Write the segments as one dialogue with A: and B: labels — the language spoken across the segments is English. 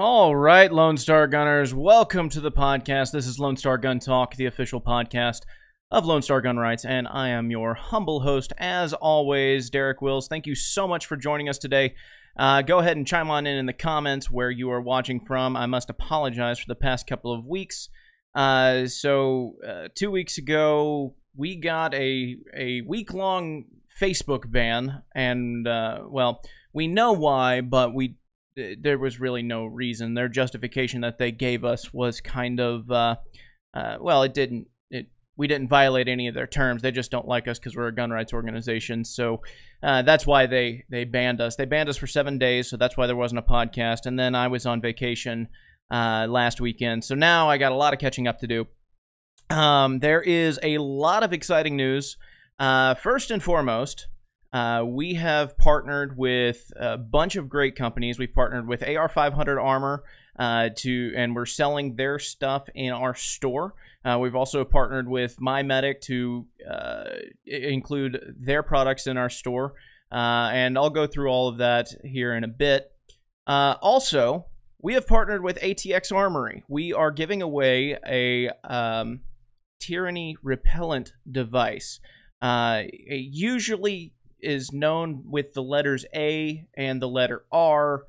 A: All right, Lone Star Gunners, welcome to the podcast. This is Lone Star Gun Talk, the official podcast of Lone Star Gun Rights, and I am your humble host, as always, Derek Wills. Thank you so much for joining us today. Go ahead and chime on in the comments where you are watching from. I must apologize for the past couple of weeks. 2 weeks ago, we got a week-long Facebook ban, and, well, we know why, but there was really no reason. Their justification that they gave us was kind of, well, we didn't violate any of their terms. They just don't like us because we're a gun rights organization. So that's why they banned us. They banned us for 7 days, so that's why there wasn't a podcast. And then I was on vacation last weekend. So now I got a lot of catching up to do. There is a lot of exciting news. First and foremost, we have partnered with a bunch of great companies. We've partnered with AR500 Armor and we're selling their stuff in our store. We've also partnered with MyMedic to include their products in our store, and I'll go through all of that here in a bit. Also, we have partnered with ATX Armory. We are giving away a Tyranny Repellent Device. Usually is known with the letters A and the letter R,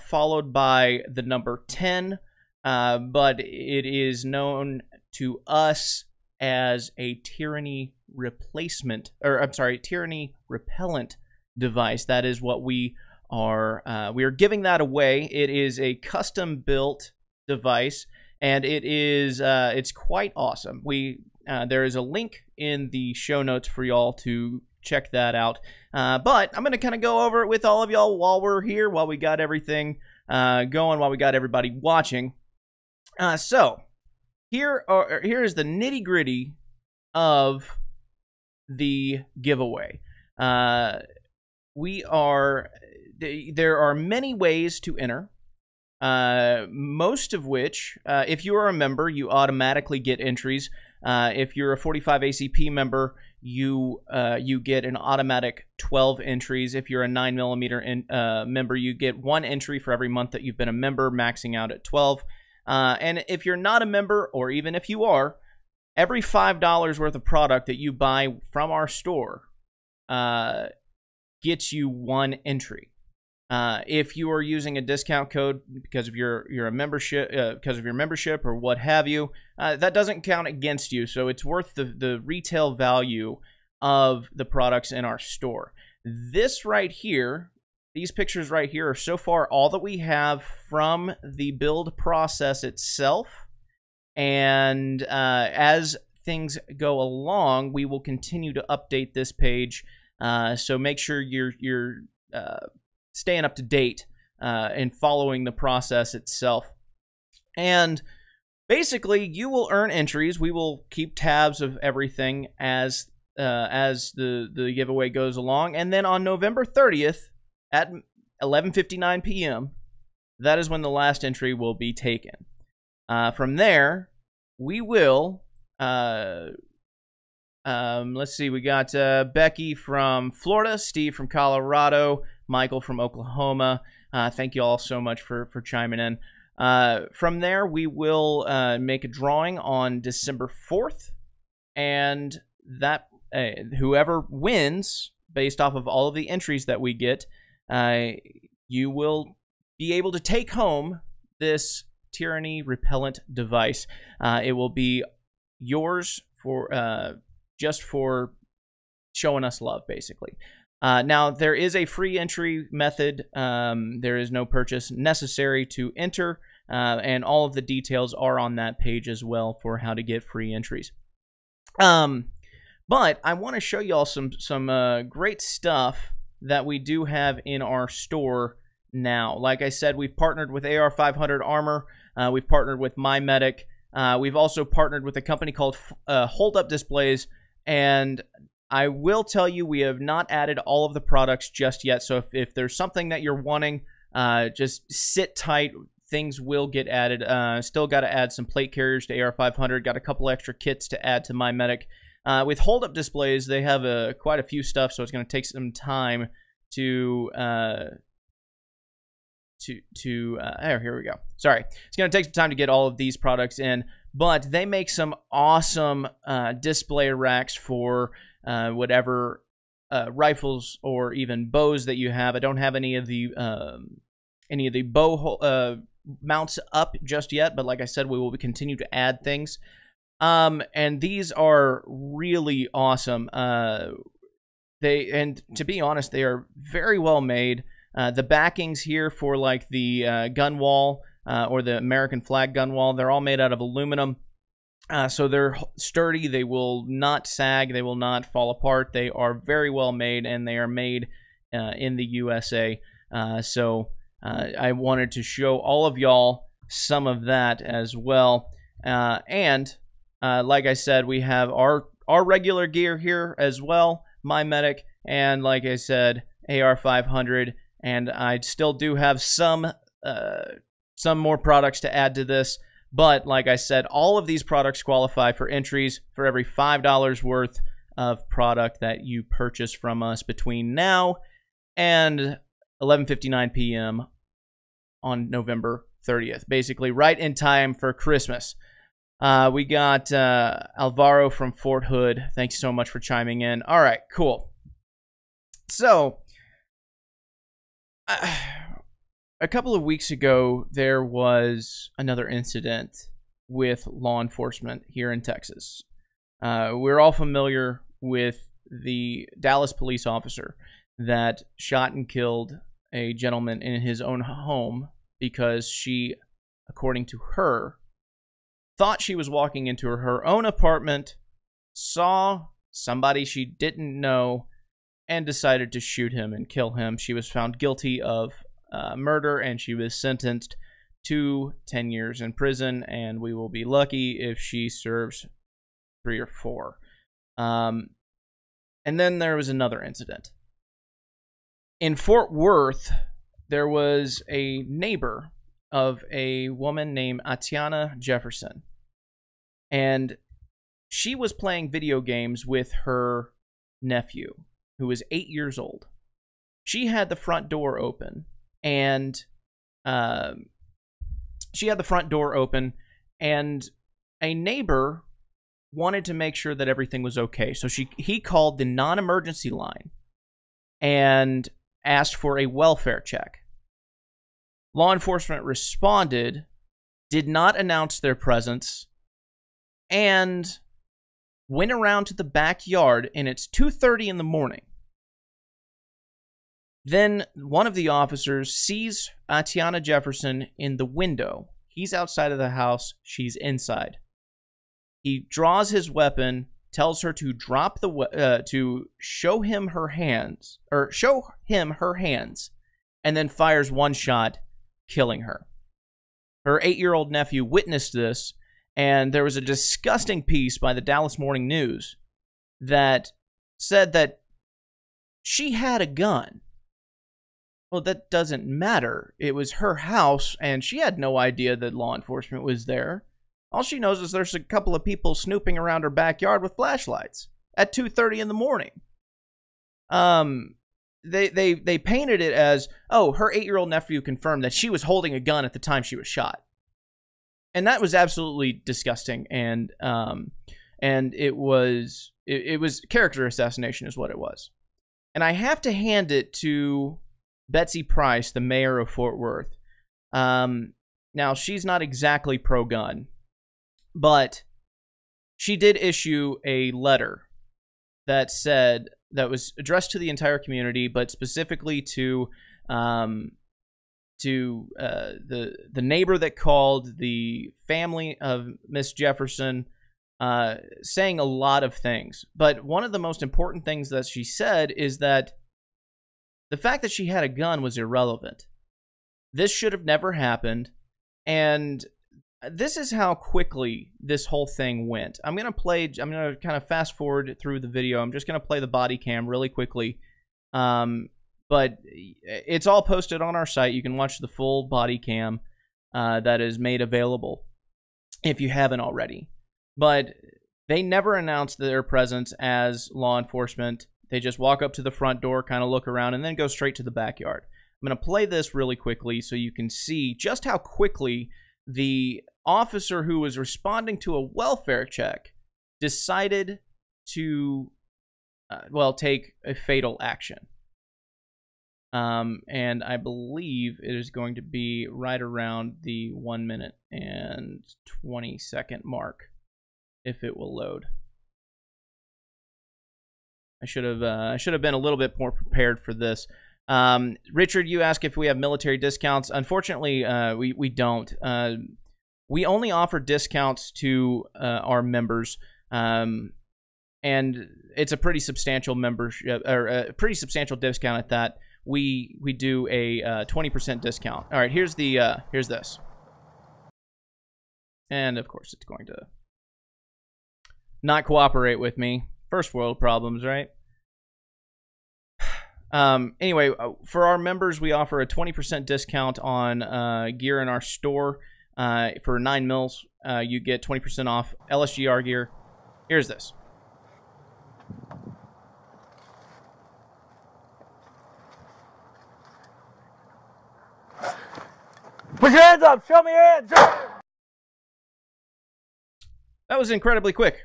A: followed by the number 10, but it is known to us as a Tyranny replacement, or I'm sorry, Tyranny Repellent Device. That is what we are giving that away. It is a custom built device, and it is it's quite awesome. There is a link in the show notes for y'all to check that out. But I'm going to kind of go over it with all of y'all while we're here, while we got everything going, while we got everybody watching. So here is the nitty-gritty of the giveaway. There are many ways to enter. Most of which, if you are a member, you automatically get entries. If you're a 45 ACP member, you get an automatic 12 entries. If you're a 9mm member, you get 1 entry for every month that you've been a member, maxing out at 12. And if you're not a member, or even if you are, every $5 worth of product that you buy from our store gets you 1 entry. If you are using a discount code because of your membership, or what have you, that doesn't count against you. So it's worth the retail value of the products in our store. This right here, these pictures right here, are so far all that we have from the build process itself. And as things go along, we will continue to update this page. So make sure you're staying up to date and following the process itself. And basically, you will earn entries. We will keep tabs of everything as the giveaway goes along. And then on November 30th at 11:59 p.m., that is when the last entry will be taken. From there, we will... let's see, we got Becky from Florida, Steve from Colorado, Michael from Oklahoma. Thank you all so much for chiming in. From there, we will make a drawing on December 4th, and that whoever wins, based off of all of the entries that we get, you will be able to take home this Tyranny Repellent Device. It will be yours for just for showing us love, basically. Now, there is a free entry method. There is no purchase necessary to enter, and all of the details are on that page as well for how to get free entries. But I want to show y'all some great stuff that we do have in our store now. Like I said, we've partnered with AR500 Armor. We've partnered with MyMedic. We've also partnered with a company called Hold Up Displays, and I will tell you, we have not added all of the products just yet. So if there's something that you're wanting, just sit tight. Things will get added. Still got to add some plate carriers to AR500. Got a couple extra kits to add to MyMedic. With Hold Up Displays, they have quite a few stuff, so it's going to take some time to here we go. Sorry, it's going to take some time to get all of these products in, but they make some awesome display racks for whatever rifles or even bows that you have. I don't have any of the bow mounts up just yet, but like I said, we will continue to add things. And these are really awesome. And to be honest, they are very well made. The backings here for like the gun wall or the American flag gun wall, they're all made out of aluminum. So they're sturdy. They will not sag. They will not fall apart. They are very well made, and they are made in the USA. So I wanted to show all of y'all some of that as well. And like I said, we have our regular gear here as well, My Medic, and like I said, AR-500. And I still do have some more products to add to this. But like I said, all of these products qualify for entries for every $5 worth of product that you purchase from us between now and 11:59 p.m. on November 30th. Basically, right in time for Christmas. We got Alvaro from Fort Hood. Thanks so much for chiming in. All right, cool. So, a couple of weeks ago, there was another incident with law enforcement here in Texas. We're all familiar with the Dallas police officer that shot and killed a gentleman in his own home because she, according to her, thought she was walking into her own apartment, saw somebody she didn't know, and decided to shoot him and kill him. She was found guilty of murder, and she was sentenced to 10 years in prison, and we will be lucky if she serves 3 or 4. And then there was another incident. In Fort Worth, there was a neighbor of a woman named Atatiana Jefferson, and she was playing video games with her nephew, who was 8 years old. She had the front door open, and a neighbor wanted to make sure that everything was okay. So he called the non-emergency line and asked for a welfare check. Law enforcement responded, did not announce their presence, and went around to the backyard, and it's 2:30 in the morning. Then one of the officers sees Atatiana Jefferson in the window. He's outside of the house. She's inside. He draws his weapon, tells her to drop to show him her hands, and then fires one shot, killing her. Her 8-year-old nephew witnessed this, and there was a disgusting piece by the Dallas Morning News that said that she had a gun. Well, that doesn't matter. It was her house, and she had no idea that law enforcement was there. All she knows is there's a couple of people snooping around her backyard with flashlights at 2:30 in the morning. They painted it as, oh, her 8-year-old nephew confirmed that she was holding a gun at the time she was shot. And that was absolutely disgusting, and it was character assassination is what it was. And I have to hand it to Betsy Price, the mayor of Fort Worth. Now, she's not exactly pro-gun, but she did issue a letter that was addressed to the entire community, but specifically to the neighbor that called, the family of Miss Jefferson, saying a lot of things. But one of the most important things that she said is that the fact that she had a gun was irrelevant. This should have never happened, and this is how quickly this whole thing went. I'm going to kind of fast forward through the video. I'm just going to play the body cam really quickly. But it's all posted on our site. You can watch the full body cam that is made available if you haven't already. But they never announced their presence as law enforcement. They just walk up to the front door, kind of look around, and then go straight to the backyard. I'm going to play this really quickly so you can see just how quickly the officer who was responding to a welfare check decided to, well, take a fatal action. And I believe it is going to be right around the 1 minute and 20-second mark, if it will load. I should have been a little bit more prepared for this. Richard, you ask if we have military discounts. Unfortunately, we don't. We only offer discounts to our members, and it's a pretty substantial membership, or a pretty substantial discount at that. We do a 20% discount. All right, here's this, and of course it's going to not cooperate with me. First world problems, right? Anyway, for our members, we offer a 20% discount on gear in our store. For 9 mils, you get 20% off LSGR gear. Here's this.
B: Put your hands up! Show me your hands!
A: That was incredibly quick.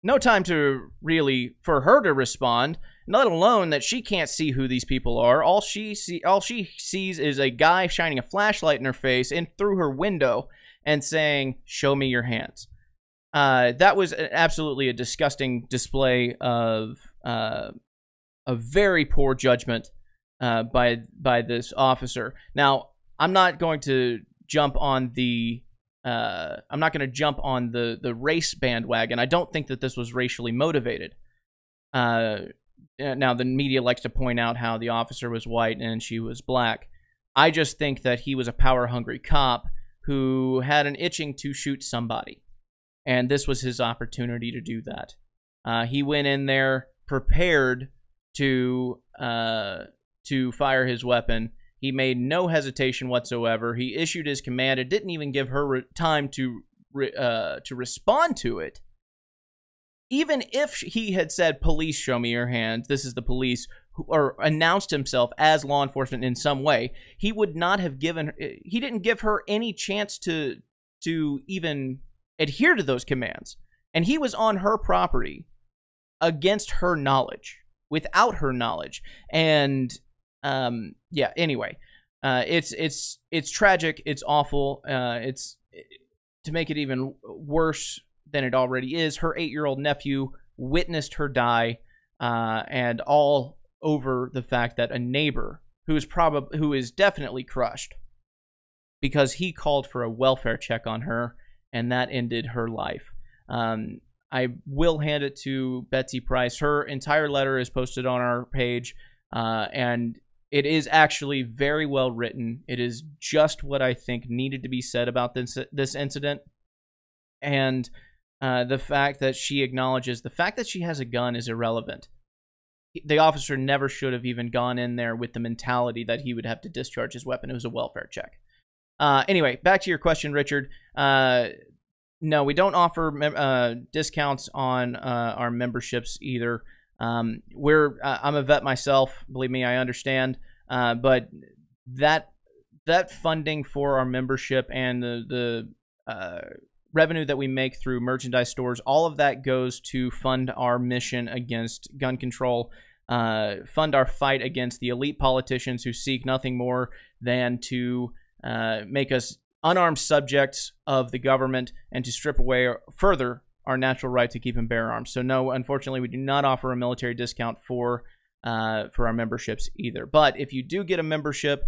A: No time for her to respond, let alone that she can't see who these people are. All she sees is a guy shining a flashlight in her face and through her window and saying, "Show me your hands." That was absolutely a disgusting display of a very poor judgment by this officer. Now, I'm not going to jump on the race bandwagon. I don't think that this was racially motivated. Now, the media likes to point out how the officer was white and she was black. I just think that he was a power-hungry cop who had an itching to shoot somebody, and this was his opportunity to do that. He went in there prepared to fire his weapon. He made no hesitation whatsoever. He issued his command. It didn't even give her time to respond to it. Even if he had said, "Police, show me your hands. This is the police," or announced himself as law enforcement in some way, he would not have given. He didn't give her any chance to even adhere to those commands, and he was on her property against her knowledge, without her knowledge, and. Yeah, anyway, it's tragic. It's awful. To make it even worse than it already is, her 8-year-old nephew witnessed her die, and all over the fact that a neighbor who is definitely crushed because he called for a welfare check on her, and that ended her life. I will hand it to Betsy Price. Her entire letter is posted on our page, and it is actually very well written. It is just what I think needed to be said about this incident. And the fact that she acknowledges the fact that she has a gun is irrelevant. The officer never should have even gone in there with the mentality that he would have to discharge his weapon. It was a welfare check. Anyway, back to your question, Richard. No, we don't offer discounts on our memberships either. I'm a vet myself. Believe me, I understand. But that funding for our membership and the revenue that we make through merchandise stores, all of that goes to fund our mission against gun control, fund our fight against the elite politicians who seek nothing more than to make us unarmed subjects of the government and to strip away further our natural right to keep and bear arms. So no, unfortunately, we do not offer a military discount for our memberships either. But if you do get a membership,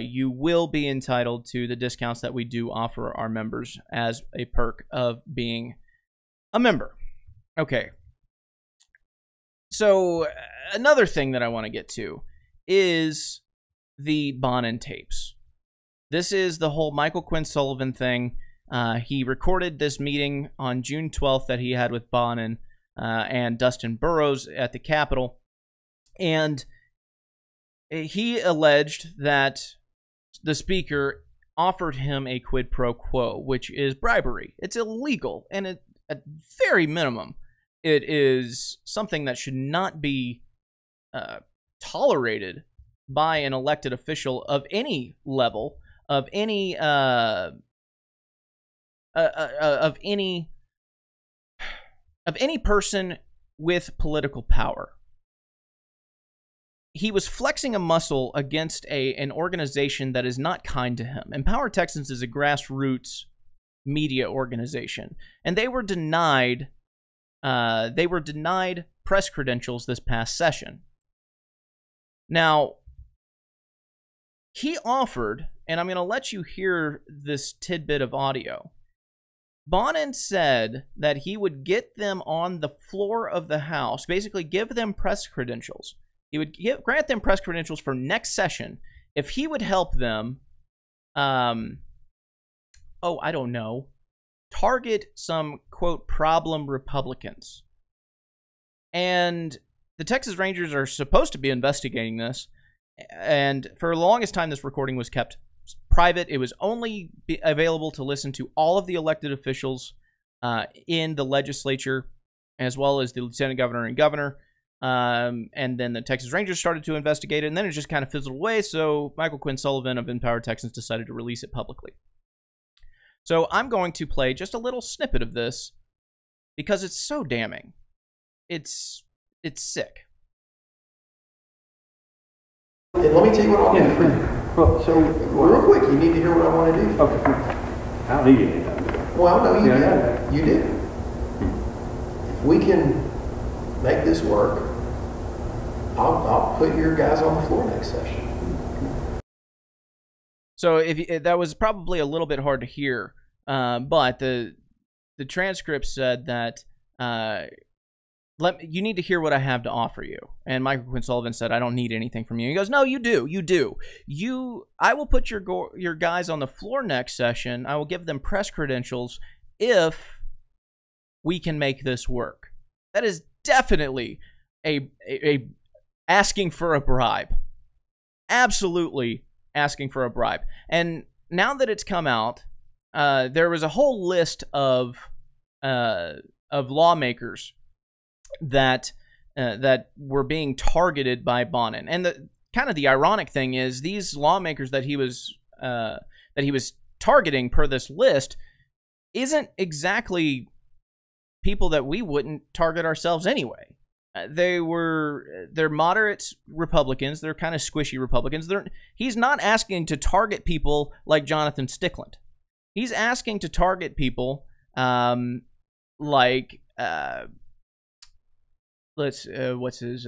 A: you will be entitled to the discounts that we do offer our members as a perk of being a member. Okay. So another thing that I want to get to is the Bonnen tapes. This is the whole Michael Quinn Sullivan thing. He recorded this meeting on June 12th that he had with Bonnen and Dustin Burrows at the Capitol. And he alleged that the speaker offered him a quid pro quo, which is bribery. It's illegal, and at very minimum, it is something that should not be tolerated by an elected official of any level, of any person with political power. He was flexing a muscle against an organization that is not kind to him. Empower Texans is a grassroots media organization, and they were denied press credentials this past session. Now, he offered, and I'm going to let you hear this tidbit of audio. Bonnen said that he would get them on the floor of the House, basically give them press credentials. He would grant them press credentials for next session if he would help them, I don't know, target some, quote, problem Republicans. And the Texas Rangers are supposed to be investigating this, and for the longest time this recording was kept private. It was only available to listen to all of the elected officials in the legislature, as well as the lieutenant governor and governor. And then the Texas Rangers started to investigate it, and then it just kind of fizzled away, so Michael Quinn Sullivan of Empower Texans decided to release it publicly. So I'm going to play just a little snippet of this, because it's so damning. It's sick.
C: And let me tell you what I'll do for you.
D: Well, so
C: Real quick, you need to hear what I want to do.
D: Okay. How do you need that?
C: Well, no, you
D: Yeah.
C: did. You did. If we can make this work, I'll put your guys on the floor next session.
A: So that was probably a little bit hard to hear, but the transcript said that you need to hear what I have to offer you. And Michael Quinn Sullivan said, I don't need anything from you. He goes, no, you do. You do. I will put your guys on the floor next session. I will give them press credentials if we can make this work. That is definitely a asking for a bribe. Absolutely asking for a bribe. And now that it's come out, there was a whole list of lawmakers that were being targeted by Bonnen. And the ironic thing is, these lawmakers that he was targeting per this list isn't exactly people that we wouldn't target ourselves anyway. They're moderate Republicans. They're kind of squishy Republicans. He's not asking to target people like Jonathan Stickland. He's asking to target people like what's his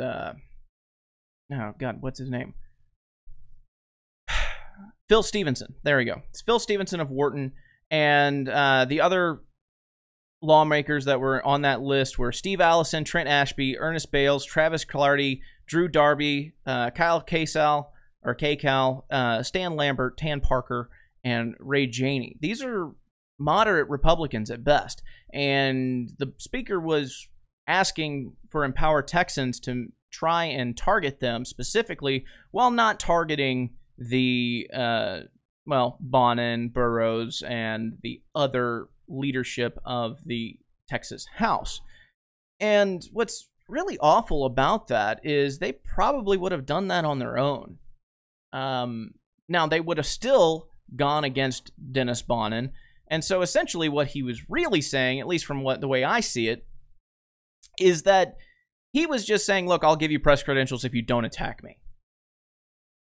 A: what's his name? Phil Stevenson. There we go. It's Phil Stevenson of Wharton, and the other lawmakers that were on that list were Steve Allison, Trent Ashby, Ernest Bales, Travis Clardy, Drew Darby, Kyle Kasal, Stan Lambert, Tan Parker, and Ray Janey. These are moderate Republicans at best, and the speaker was asking for Empower Texans to try and target them specifically, while not targeting the Bonnen, Burrows, and the other leadership of the Texas House. And what's really awful about that is they probably would have done that on their own. Now, they would have still gone against Dennis Bonnen, and so essentially what he was really saying, at least from the way I see it, is that he was just saying, look, I'll give you press credentials if you don't attack me.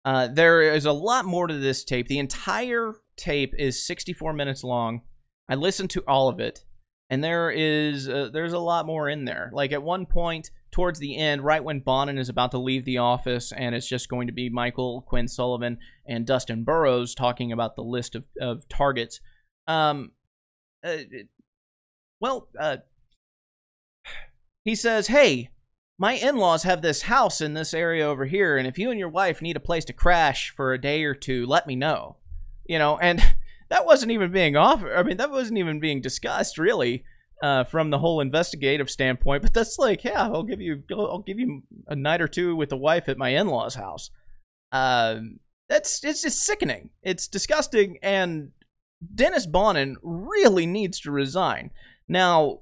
A: There is a lot more to this tape. The entire tape is 64 minutes long. I listened to all of it, and there's a lot more in there. Like, at one point, towards the end, right when Bonnen is about to leave the office, and it's just going to be Michael Quinn Sullivan and Dustin Burrows talking about the list of targets. He says, hey, my in-laws have this house in this area over here, and if you and your wife need a place to crash for a day or two, let me know. And that wasn't even being offered. I mean, that wasn't even being discussed, really, from the whole investigative standpoint. But that's like, yeah, I'll give you a night or two with the wife at my in-laws' house. It's just sickening. It's disgusting, and Dennis Bonnen really needs to resign. Now,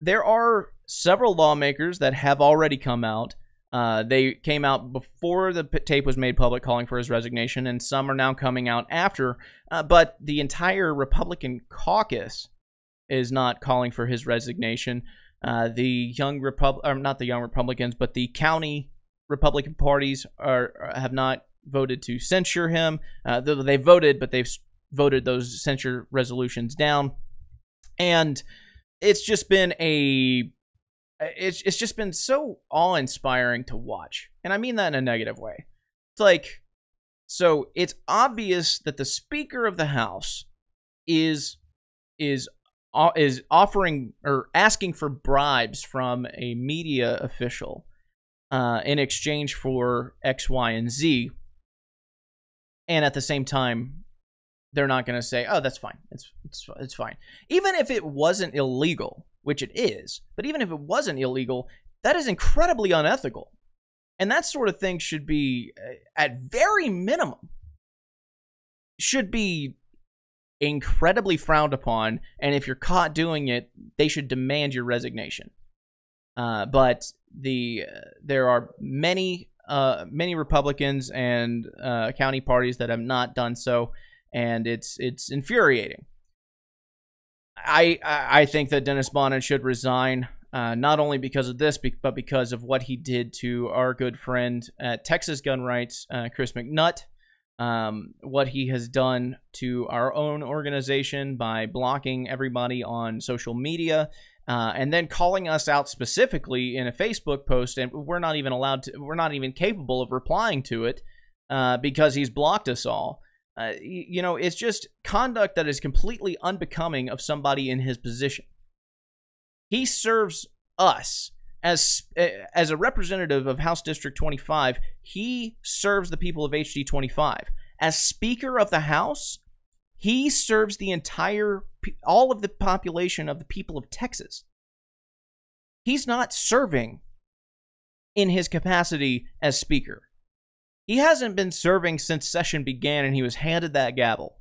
A: there are several lawmakers that have already come out They came out before the tape was made public calling for his resignation, and some are now coming out after. But the entire Republican caucus is not calling for his resignation. Not the young Republicans, but the county Republican parties have not voted to censure him. They voted, but they've voted those censure resolutions down. And it's just been it's just been so awe-inspiring to watch. And I mean that in a negative way. It's like, so it's obvious that the Speaker of the House is offering or asking for bribes from a media official in exchange for X, Y, and Z. And at the same time, they're not going to say, oh, that's fine. It's fine. Even if it wasn't illegal, which it is, but even if it wasn't illegal, that is incredibly unethical. And that sort of thing should be, at very minimum, should be incredibly frowned upon. And if you're caught doing it, they should demand your resignation. But there are many Republicans and county parties that have not done so, and it's infuriating. I think that Dennis Bonnen should resign, not only because of this, but because of what he did to our good friend at Texas Gun Rights, Chris McNutt, what he has done to our own organization by blocking everybody on social media, and then calling us out specifically in a Facebook post, and we're not even capable of replying to it because he's blocked us all. It's just conduct that is completely unbecoming of somebody in his position. He serves us as a representative of House District 25. He serves the people of HD 25. As Speaker of the House, he serves all of the population of the people of Texas. He's not serving in his capacity as Speaker. He hasn't been serving since session began and he was handed that gavel.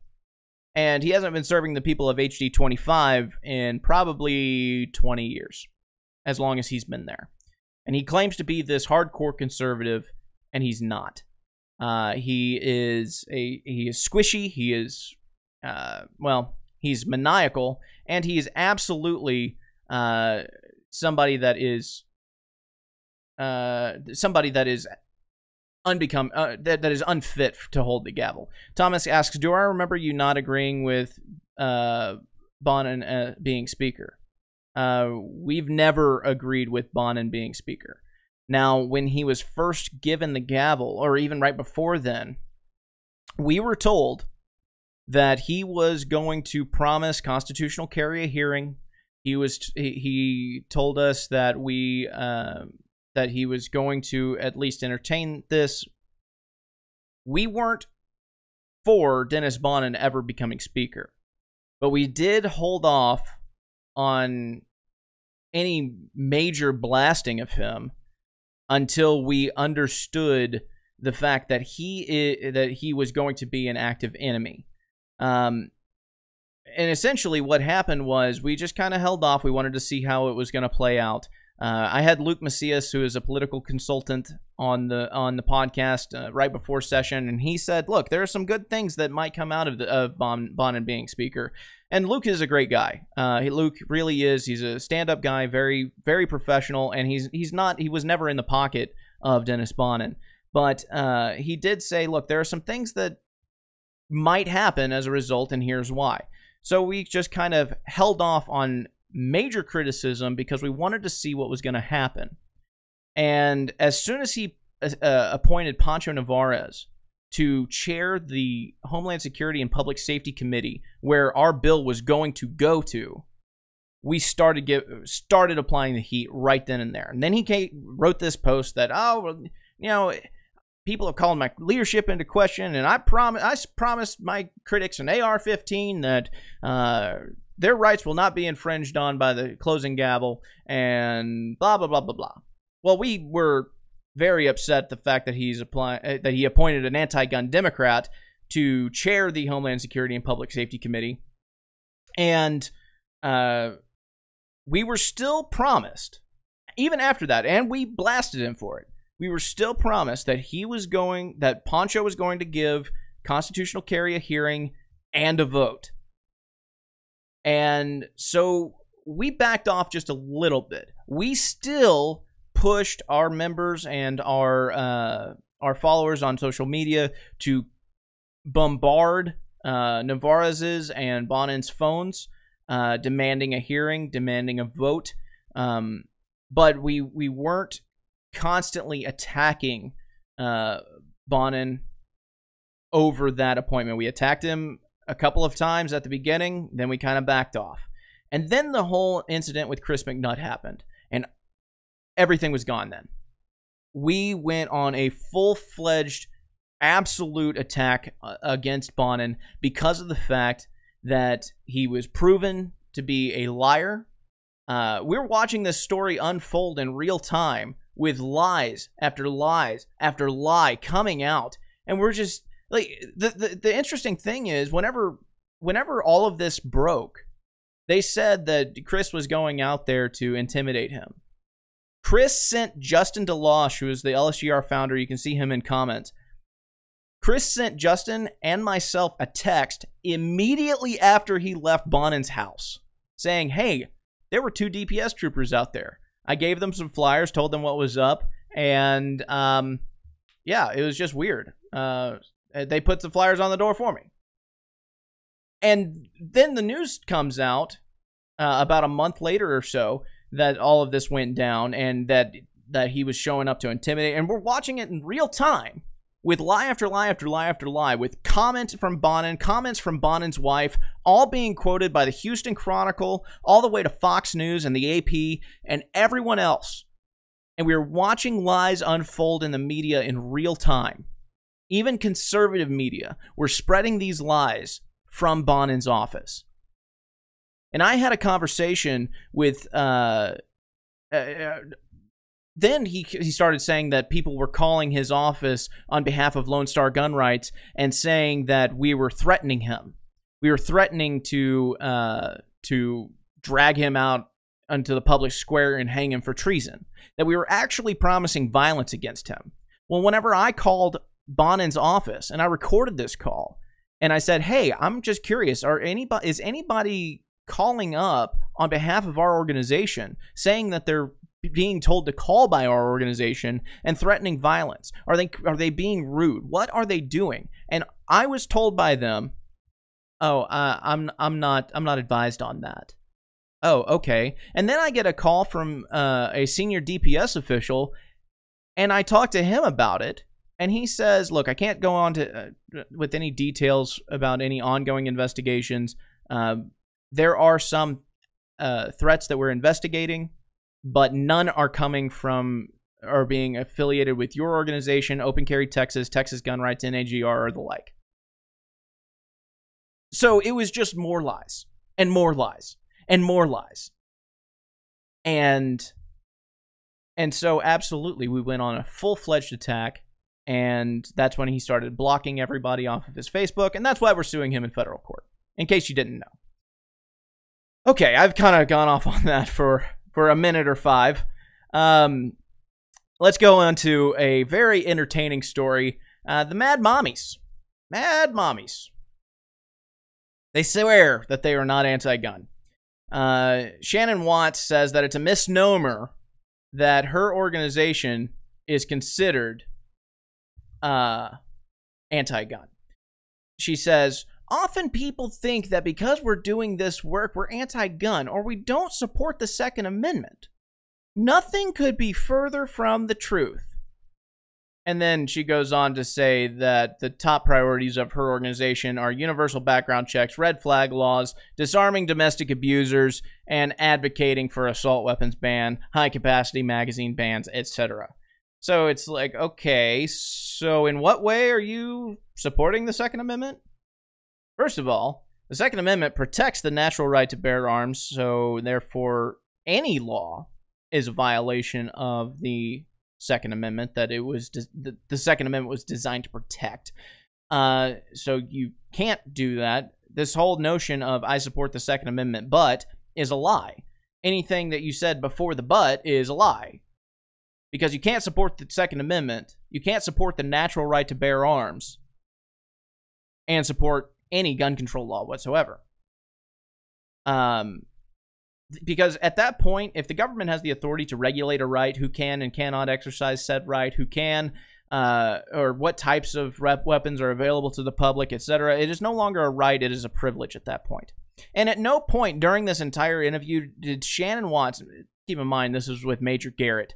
A: And he hasn't been serving the people of HD 25 in probably 20 years, as long as he's been there. And he claims to be this hardcore conservative, and he's not. He is squishy, he is, he's maniacal, and he is absolutely somebody that is unfit to hold the gavel. Thomas asks, do I remember you not agreeing with Bonnen being Speaker? We've never agreed with Bonnen being Speaker. Now, when he was first given the gavel, or even right before then, we were told that he was going to promise constitutional carry a hearing. He told us that that he was going to at least entertain this. We weren't for Dennis Bonnen ever becoming Speaker, but we did hold off on any major blasting of him until we understood the fact that he was going to be an active enemy. And essentially what happened was we just kind of held off. We wanted to see how it was going to play out. I had Luke Macias, who is a political consultant, on the podcast right before session, and he said, "Look, there are some good things that might come out of Bonnen being Speaker." And Luke is a great guy. Luke really is. He's a stand-up guy, very, very professional, and he was never in the pocket of Dennis Bonnen. But he did say, "Look, there are some things that might happen as a result, and here's why." So we just kind of held off on major criticism because we wanted to see what was going to happen. And as soon as he appointed Pancho Nevarez to chair the Homeland Security and Public Safety Committee, where our bill was going to go to, we started applying the heat right then and there. And then he wrote this post that, people have called my leadership into question, and I promised my critics an AR-15 that their rights will not be infringed on by the closing gavel, and blah, blah, blah, blah, blah. Well, we were very upset the fact that he appointed an anti-gun Democrat to chair the Homeland Security and Public Safety Committee. And we were still promised, even after that, and we blasted him for it, we were still promised that Poncho was going to give constitutional carry a hearing and a vote. And so we backed off just a little bit. We still pushed our members and our followers on social media to bombard Navarez's and Bonnen's phones, demanding a hearing, demanding a vote. But we weren't constantly attacking Bonnen over that appointment. We attacked him a couple of times at the beginning, then we kind of backed off. And then the whole incident with Chris McNutt happened, and everything was gone then. We went on a full-fledged, absolute attack against Bonnen because of the fact that he was proven to be a liar. We're watching this story unfold in real time with lies after lies after lie coming out, and we're just like, the interesting thing is whenever all of this broke, they said that Chris was going out there to intimidate him. Chris sent Justin DeLosh, who is the LSGR founder, you can see him in comments. Chris sent Justin and myself a text immediately after he left Bonnen's house saying, hey, there were 2 DPS troopers out there. I gave them some flyers, told them what was up, and yeah, it was just weird. They put some flyers on the door for me. And then the news comes out about a month later or so that all of this went down and that he was showing up to intimidate. And we're watching it in real time with lie after lie after lie after lie, with comments from Bonnen, comments from Bonnen's wife, all being quoted by the Houston Chronicle, all the way to Fox News and the AP and everyone else. And we were watching lies unfold in the media in real time. Even conservative media were spreading these lies from Bonnen's office. And I had a conversation with, then he started saying that people were calling his office on behalf of Lone Star Gun Rights and saying that we were threatening him. We were threatening to drag him out onto the public square and hang him for treason. That we were actually promising violence against him. Well, whenever I called Bonnen's office and I recorded this call and I said, hey, I'm just curious, is anybody calling up on behalf of our organization saying that they're being told to call by our organization and threatening violence? Are they being rude? What are they doing? And I was told by them, oh, I'm not advised on that. Oh, okay. And then I get a call from a senior DPS official, and I talk to him about it. And he says, look, I can't go on to with any details about any ongoing investigations. There are some threats that we're investigating, but none are coming from or being affiliated with your organization, Open Carry Texas, Texas Gun Rights, NAGR, or the like. So it was just more lies and more lies and more lies. And so absolutely, we went on a full-fledged attack. And that's when he started blocking everybody off of his Facebook. And that's why we're suing him in federal court, in case you didn't know. Okay, I've kind of gone off on that for a minute or 5. Let's go on to a very entertaining story. The Mad Mommies. Mad Mommies. They swear that they are not anti-gun. Shannon Watts says that it's a misnomer that her organization is considered anti-gun. She says, often people think that because we're doing this work, we're anti-gun or we don't support the Second Amendment. Nothing could be further from the truth. And then she goes on to say that the top priorities of her organization are universal background checks, red flag laws, disarming domestic abusers, and advocating for assault weapons ban, high-capacity magazine bans, etc. So it's like, okay, so in what way are you supporting the Second Amendment? First of all, the Second Amendment protects the natural right to bear arms, so therefore any law is a violation of the Second Amendment that it was the Second Amendment was designed to protect. So you can't do that. This whole notion of I support the Second Amendment but is a lie. Anything that you said before the but is a lie. Because you can't support the Second Amendment, you can't support the natural right to bear arms, and support any gun control law whatsoever. Because at that point, if the government has the authority to regulate a right, who can and cannot exercise said right, who can, or what types of weapons are available to the public, etc., it is no longer a right, it is a privilege at that point. And at no point during this entire interview did Shannon Watts, keep in mind this was with Major Garrett,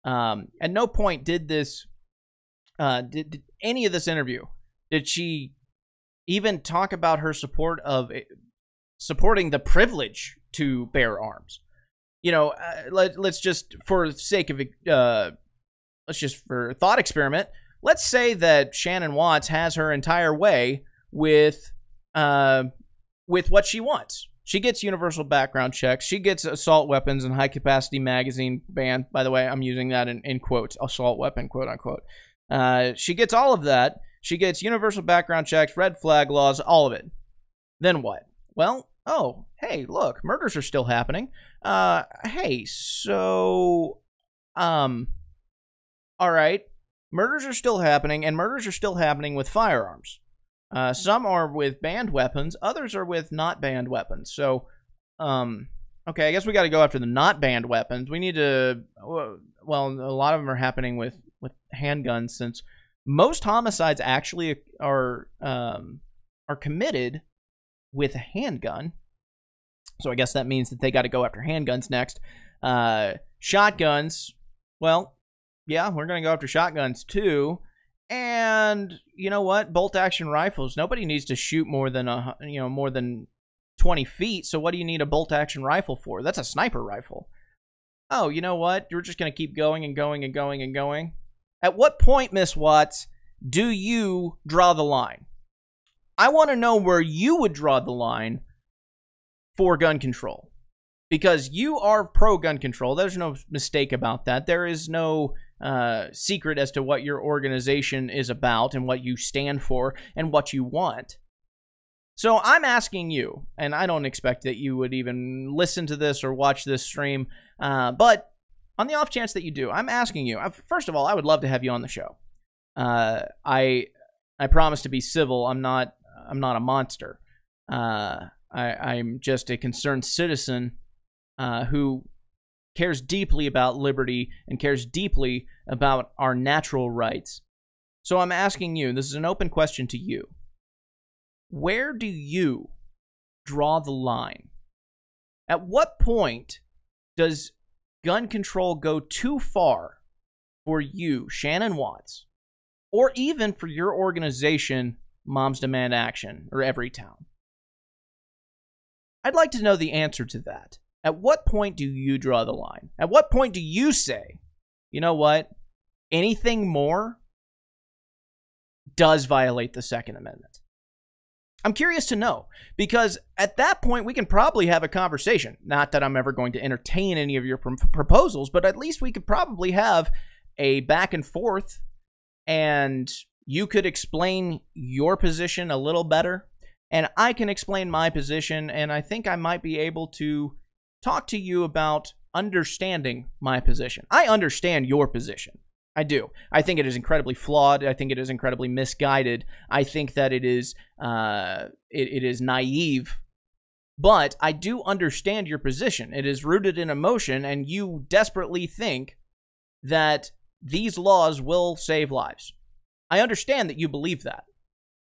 A: at no point did this, did any of this interview, did she even talk about her support of supporting the privilege to bear arms. You know, let's just, for the sake of, let's just, for a thought experiment, let's say that Shannon Watts has her entire way with what she wants. She gets universal background checks. She gets assault weapons and high-capacity magazine ban. By the way, I'm using that in quotes, assault weapon, quote-unquote. She gets all of that. She gets universal background checks, red flag laws, all of it. Then what? Well, oh, hey, look, murders are still happening. Hey, so, all right, murders are still happening, and murders are still happening with firearms. Some are with banned weapons, others are with not banned weapons. So, okay, I guess we got to go after the not banned weapons. We need to, well, a lot of them are happening with handguns, since most homicides actually are committed with a handgun. So I guess that means that they got to go after handguns next. Shotguns, well, yeah, we're going to go after shotguns too. And you know what? Bolt action rifles. Nobody needs to shoot more than more than 20 feet. So what do you need a bolt action rifle for? That's a sniper rifle. Oh, you know what? You're just going to keep going and going and going and going. At what point, Miss Watts, do you draw the line? I want to know where you would draw the line for gun control, because you are pro-gun control. There's no mistake about that. There is no secret as to what your organization is about and what you stand for and what you want. So I'm asking you, and I don't expect that you would even listen to this or watch this stream, but on the off chance that you do, I'm asking you. First of all, I would love to have you on the show. I promise to be civil. I'm not a monster. I'm just a concerned citizen who cares deeply about liberty and cares deeply about our natural rights. So I'm asking you, this is an open question to you. Where do you draw the line? At what point does gun control go too far for you, Shannon Watts, or even for your organization, Moms Demand Action, or Everytown? I'd like to know the answer to that. At what point do you draw the line? At what point do you say, you know what, anything more does violate the Second Amendment? I'm curious to know, because at that point we can probably have a conversation. Not that I'm ever going to entertain any of your proposals, but at least we could probably have a back and forth, and you could explain your position a little better, and I can explain my position, and I think I might be able to talk to you about understanding my position. I understand your position. I do. I think it is incredibly flawed. I think it is incredibly misguided. I think that it is naive. But I do understand your position. It is rooted in emotion, and you desperately think that these laws will save lives. I understand that you believe that.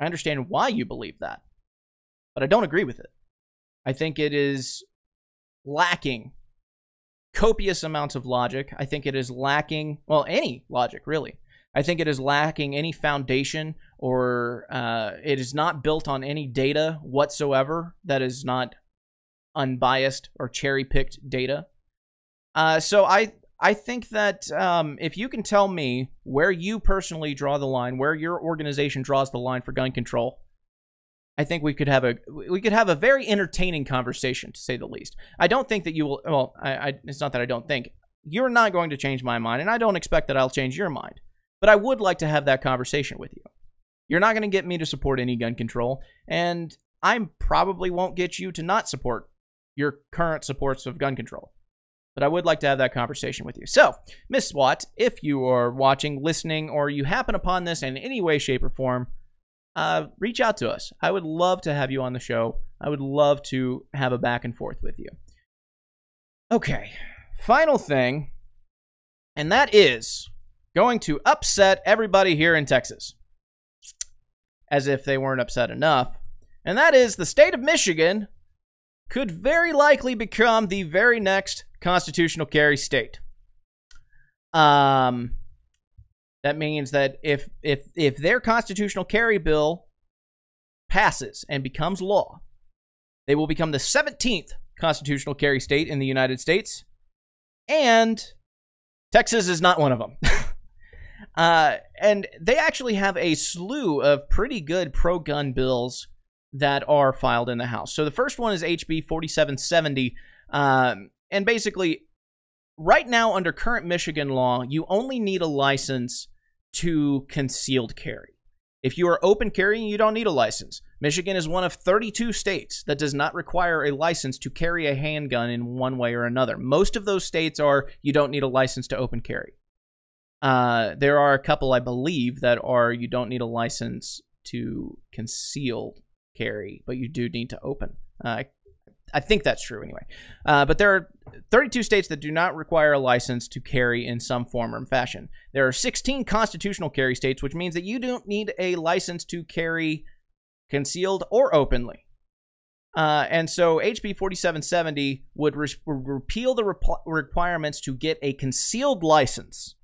A: I understand why you believe that. But I don't agree with it. I think it is lacking copious amounts of logic. I think it is lacking, well, any logic, really. I think it is lacking any foundation, or it is not built on any data whatsoever that is not unbiased or cherry-picked data. So I think that if you can tell me where you personally draw the line, where your organization draws the line for gun control, I think we could have a very entertaining conversation, to say the least. I don't think that you will. Well, it's not that I don't think. You're not going to change my mind, and I don't expect that I'll change your mind. But I would like to have that conversation with you. You're not going to get me to support any gun control, and I probably won't get you to not support your current supports of gun control. But I would like to have that conversation with you. So, Miss SWAT, if you are watching, listening, or you happen upon this in any way, shape, or form, reach out to us. I would love to have you on the show. I would love to have a back and forth with you. Okay, final thing, and that is going to upset everybody here in Texas. As if they weren't upset enough. And that is the state of Michigan could very likely become the very next constitutional carry state. That means that if their constitutional carry bill passes and becomes law, they will become the 17th constitutional carry state in the United States, and Texas is not one of them. And they actually have a slew of pretty good pro-gun bills that are filed in the House. So the first one is HB 4770, and basically, right now under current Michigan law, you only need a license to concealed carry. If you are open carrying, you don't need a license. Michigan is one of 32 states that does not require a license to carry a handgun in one way or another. Most of those states are, you don't need a license to open carry. There are a couple, I believe, that are, you don't need a license to concealed carry, but you do need to open. I think that's true anyway. But there are 32 states that do not require a license to carry in some form or fashion. There are 16 constitutional carry states, which means that you don't need a license to carry concealed or openly. And so HB 4770 would repeal the requirements to get a concealed license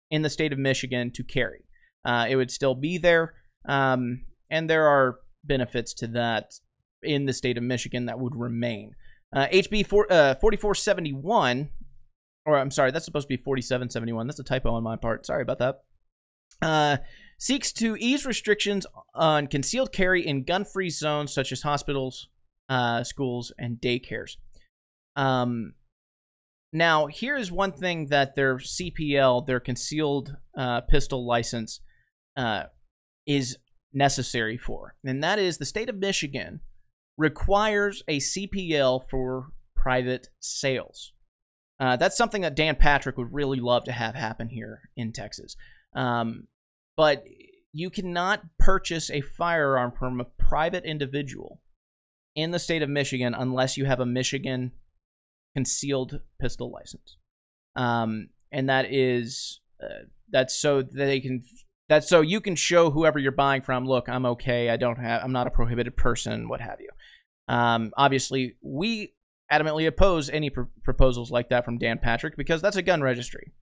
A: in the state of Michigan to carry. It would still be there, and there are benefits to that in the state of Michigan that would remain. HB 4471, or I'm sorry, that's supposed to be 4771. That's a typo on my part. Sorry about that. Seeks to ease restrictions on concealed carry in gun-free zones such as hospitals, schools, and daycares. Now, here is one thing that their CPL, their concealed pistol license, is necessary for, and that is the state of Michigan requires a CPL for private sales. That's something that Dan Patrick would really love to have happen here in Texas. But you cannot purchase a firearm from a private individual in the state of Michigan unless you have a Michigan concealed pistol license. And that is that's so they can that's so you can show whoever you're buying from, look, I'm okay, I'm not a prohibited person, what have you. Obviously, we adamantly oppose any proposals like that from Dan Patrick because that's a gun registry.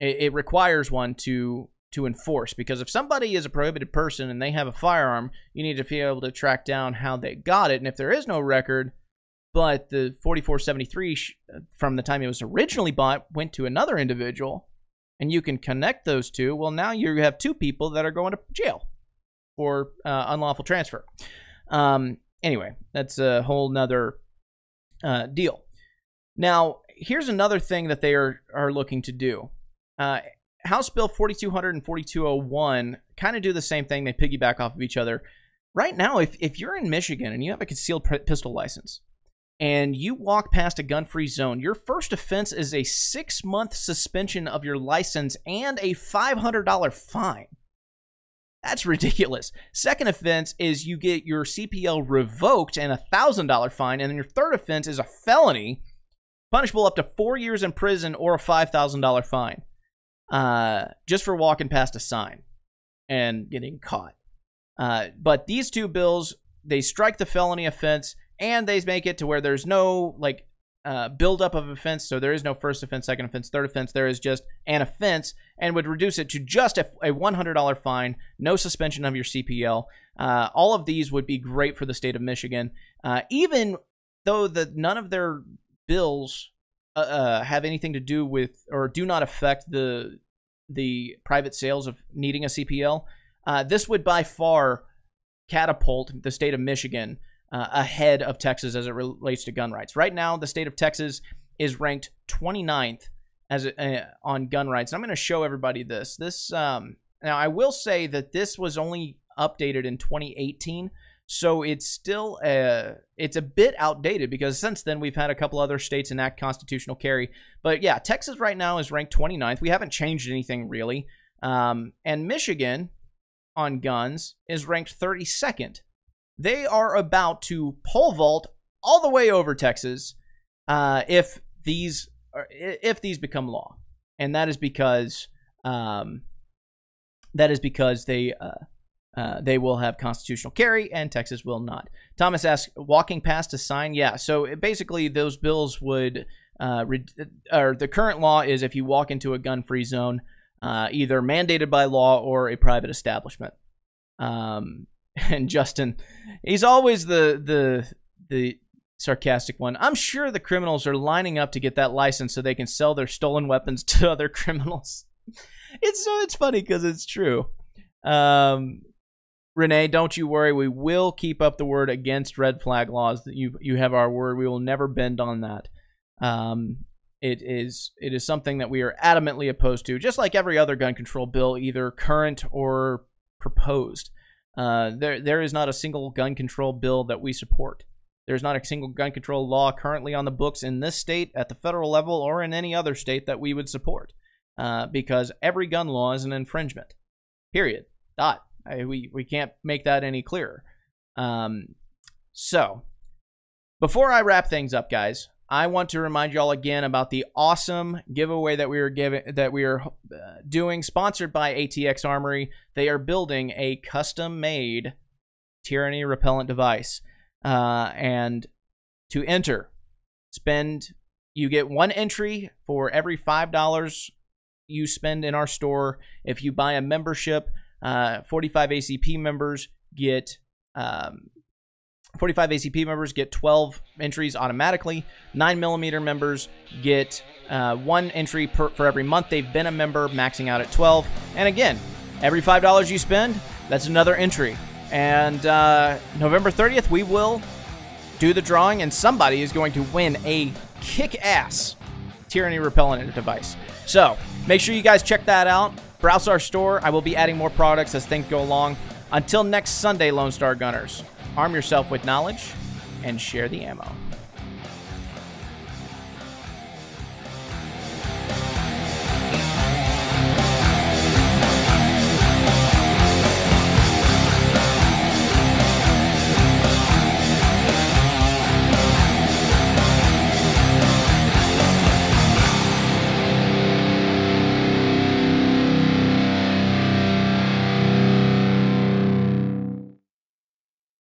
A: It requires one to enforce, because if somebody is a prohibited person and they have a firearm, you need to be able to track down how they got it. And if there is no record, but the 4473 from the time it was originally bought went to another individual, and you can connect those two, well, now you have two people that are going to jail for unlawful transfer. Anyway, that's a whole nother deal. Now, here's another thing that they are looking to do. House Bill 4200 and 4201 kind of do the same thing. They piggyback off of each other. Right now, if you're in Michigan and you have a concealed pistol license and you walk past a gun-free zone, your first offense is a 6-month suspension of your license and a $500 fine. That's ridiculous. Second offense is you get your CPL revoked and a $1,000 fine, and then your third offense is a felony, punishable up to 4 years in prison or a $5,000 fine, just for walking past a sign and getting caught. But these two bills, they strike the felony offense, and they make it to where there's no buildup of offense, so there is no first offense, second offense, third offense. There is just an offense, and would reduce it to just a $100 fine, no suspension of your CPL. All of these would be great for the state of Michigan, even though none of their bills have anything to do with or do not affect the private sales of needing a CPL. This would by far catapult the state of Michigan ahead of Texas as it relates to gun rights. Right now, the state of Texas is ranked 29th on gun rights. I'm going to show everybody this. Now, I will say that this was only updated in 2018, So it's still it's a bit outdated because since then we've had a couple other states enact constitutional carry. But yeah, Texas right now is ranked 29th. We haven't changed anything really. And Michigan on guns is ranked 32nd. They are about to pole vault all the way over Texas if these become law, and that is because they will have constitutional carry and Texas will not. Thomas asks, walking past a sign? Yeah, so basically those bills would, or the current law is if you walk into a gun-free zone, either mandated by law or a private establishment. And Justin, he's always the sarcastic one. I'm sure the criminals are lining up to get that license so they can sell their stolen weapons to other criminals. It's funny because it's true. Renee, don't you worry. We will keep up the word against red flag laws. You have our word. We will never bend on that. It is something that we are adamantly opposed to, just like every other gun control bill, either current or proposed. There is not a single gun control bill that we support. There's not a single gun control law currently on the books in this state, at the federal level, or in any other state that we would support, because every gun law is an infringement. Period. Dot. We can't make that any clearer. So, before I wrap things up, guys, I want to remind y'all again about the awesome giveaway that we are doing, sponsored by ATX Armory. They are building a custom-made Tyranny Repellent Device. And to enter, you get one entry for every $5 you spend in our store. If you buy a membership, 45 ACP members get 12 entries automatically. 9mm members get one entry for every month they've been a member, maxing out at 12. And again, every $5 you spend, that's another entry. And November 30th, we will do the drawing, and somebody is going to win a kick-ass Tyranny Repellent Device. So make sure you guys check that out. Browse our store. I will be adding more products as things go along. Until next Sunday, Lone Star Gunners, arm yourself with knowledge and share the ammo.